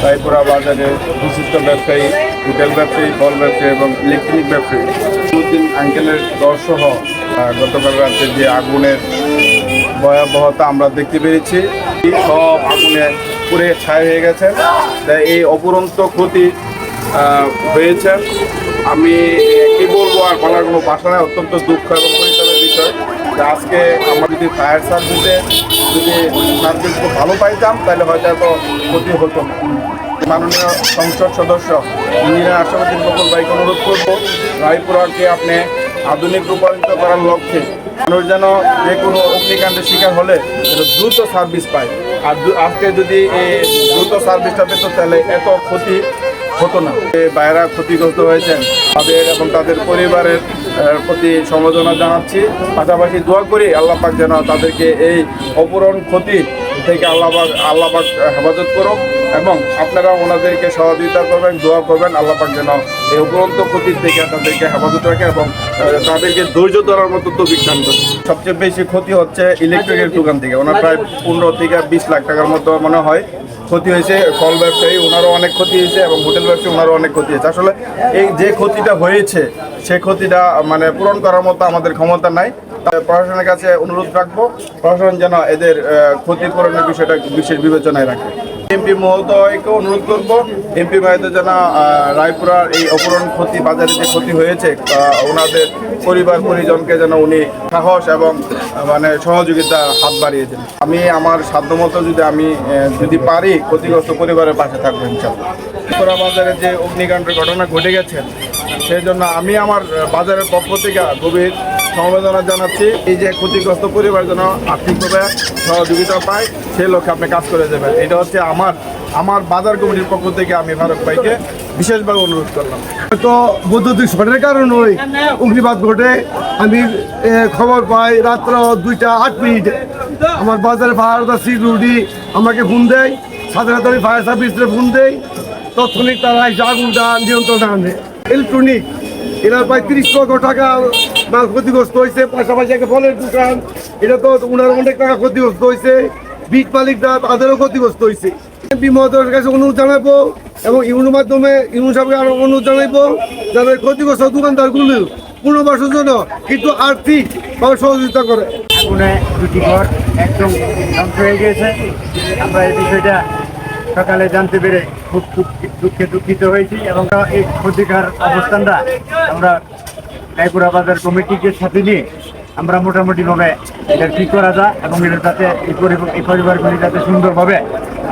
রায়পুরা বাজারে বিশিষ্ট ব্যবসায়ী, হোটেল ব্যবসায়ী, ফল ব্যবসায়ী এবং ইলেকট্রনিক ব্যবসায়ী নতুন আঙ্কেলের দরসহ গতকাল রাতে যে আগুনের ভয়াবহতা আমরা দেখতে পেরেছি, সব আগুনে পুড়ে ছাই হয়ে গেছে। তাই এই অপুরন্ত ক্ষতি হয়েছে। আমি কি বলবো, আর বলার কোনো ভাষা নেই। অত্যন্ত দুঃখ এবং পরিতাপের বিষয় যে আজকে আমরা যদি ফায়ার সার্ভিসে সার্ভিস খুব ভালো পাইতাম তাহলে হয়তো এত ক্ষতি হতো না। মাননীয় সংসদ সদস্য ইঞ্জিনিয়ার আশরাফুদ্দিন বকুল ভাইকে অনুরোধ করবো, রায়পুরাকে আপনি আধুনিক রূপান্তরিত করার লক্ষ্যে মানুষ যেন যে কোনো অগ্নিকাণ্ডের শিকার হলে দ্রুত সার্ভিস পায়। আর আজকে যদি এই দ্রুত সার্ভিসটা পেত তাহলে এত ক্ষতি হতো না। বাইরা ক্ষতিগ্রস্ত হয়েছেন, তাদের এবং তাদের পরিবারের প্রতি সমবেদনা জানাচ্ছি। পাশাপাশি দোয়া করি আল্লাহ পাক যেন তাদেরকে এই অপূরণ ক্ষতি থেকে আল্লাহ পাক হেফাজত করুক এবং আপনারা ওনাদেরকে সহযোগিতা করবেন, দোয়া করবেন আল্লাহ পাক যেন এই অপূরন্ত ক্ষতির থেকে তাদেরকে হেফাজত রাখে এবং তাদেরকে ধৈর্য ধরার মতো তৌফিক দান করে। সবচেয়ে বেশি ক্ষতি হচ্ছে ইলেকট্রিকের দোকান থেকে, ওনার প্রায় 15 থেকে 20 লাখ টাকার মতো মনে হয় ক্ষতি হয়েছে। ফল ব্যবসায়ী ওনারও অনেক ক্ষতি হয়েছে এবং হোটেল ব্যবসায়ী ওনারও অনেক ক্ষতি হয়েছে। আসলে এই যে ক্ষতিটা হয়েছে সে ক্ষতিটা পূরণ করার মতো আমাদের ক্ষমতা নাই। প্রশাসনের কাছে অনুরোধ রাখবো, প্রশাসন যেন এদের ক্ষতিপূরণের বিষয়টা বিশেষ বিবেচনায় রাখে। এমপি মহোদয়কে অনুরোধ করবো, এমপি মহোদয় যেন রায়পুরার এই অপূরণ ক্ষতি, বাজারে যে ক্ষতি হয়েছে ওনাদের পরিবার পরিজনকে যেন উনি সাহস এবং সহযোগিতার হাত বাড়িয়ে দেন। আমি আমার সাধ্যমতো যদি পারি ক্ষতিগ্রস্ত পরিবারের পাশে থাকবো ইনশাআল্লাহ। রায়পুরা বাজারে যে অগ্নিকাণ্ডের ঘটনা ঘটে গেছে সেই জন্য আমি আমার বাজারের পক্ষ থেকে গভীর সমবেদনা জানাচ্ছি। এই যে ক্ষতিগ্রস্ত পরিবার যেন আর্থিকভাবে সহযোগিতা পায় সেই লক্ষ্যে আপনি কাজ করে দেবেন। এটা হচ্ছে আমার বাজার কমিটির পক্ষ থেকে আমি ফারুক ভাইকে বিশেষভাবে অনুরোধ করলাম। তো বৈদ্যুতিক শর্টের কারণে অগ্নিবাদ ঘটে। আমি খবর পাই রাত্র 2:08 আমার বাজারে ফায়ার সিকিউরিটি আমাকে ফোন দেয়, সাথে সাথে আমি ফায়ার সার্ভিসে ফোন দেই, তৎক্ষণিক তারা এসে আগুনটা নিয়ন্ত্রণে আনে। ইলেকট্রনিক এরা প্রায় 30 লক্ষ টাকা মাল ক্ষতিগ্রস্ত হয়েছে। পাশাপাশি একটা ফলের দোকান, এটা তো ওনার অনেক টাকা ক্ষতিগ্রস্ত হয়েছে। বিট মালিকরা তাদেরও ক্ষতিগ্রস্ত হয়েছে। এমপি মহোদয়ের কাছে অনুরোধ জানাবো এবং ইউনোর মাধ্যমে ইউনো সাহেবকে আরো অনুরোধ জানাবো যাদের ক্ষতিগ্রস্ত দোকানদারগুলো পুনর্বাসনের জন্য কিন্তু আর্থিকভাবে সহযোগিতা করে। আগুনে 2টি ঘর একদম ধ্বংস হয়ে গিয়েছে। আমরা এই বিষয়টা সকালে জানতে পেরে খুব দুঃখিত হয়েছি এবং এই ক্ষতিকার অবস্থানটা আমরা রায়পুরা বাজার কমিটিকে সাথে নিয়ে আমরা মোটামুটিভাবে এটা ঠিক করা যায় এবং এটা যাতে এই পরিবারগুলি যাতে সুন্দরভাবে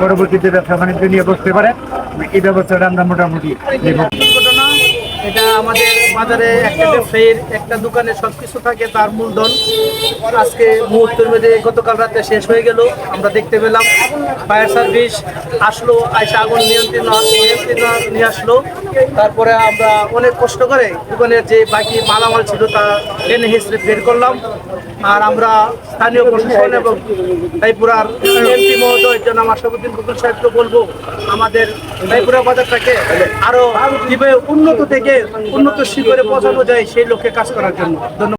পরবর্তীতে ব্যবসা বাণিজ্য নিয়ে বসতে পারে এই ব্যবস্থাটা আমরা মোটামুটি নেব। এটা আমাদের বাজারে একটা ব্যবসায়ীর একটা দোকানে সবকিছু থাকে, তার মূলধন আজকে মুহূর্তের মধ্যে গতকাল রাতে শেষ হয়ে গেল। আমরা দেখতে পেলাম ফায়ার সার্ভিস আসলো, আইসা আগুন নিয়ন্ত্রণ নিয়ে আসলো। তারপরে আমরা অনেক কষ্ট করে দোকানের যে বাকি মালামাল ছিল তা টেনে হিসেবে বের করলাম। আর আমরা স্থানীয় প্রশাসন এবং রায়পুরার এমপি মহোদয় জনাব আশরাফুদ্দিন বকুল সাহেবকে বলবো আমাদের রায়পুরা বাজারটাকে আরো কিভাবে উন্নত থেকে উন্নত শিখরে পৌঁছানো যায় সেই লক্ষ্যে কাজ করার জন্য। ধন্যবাদ।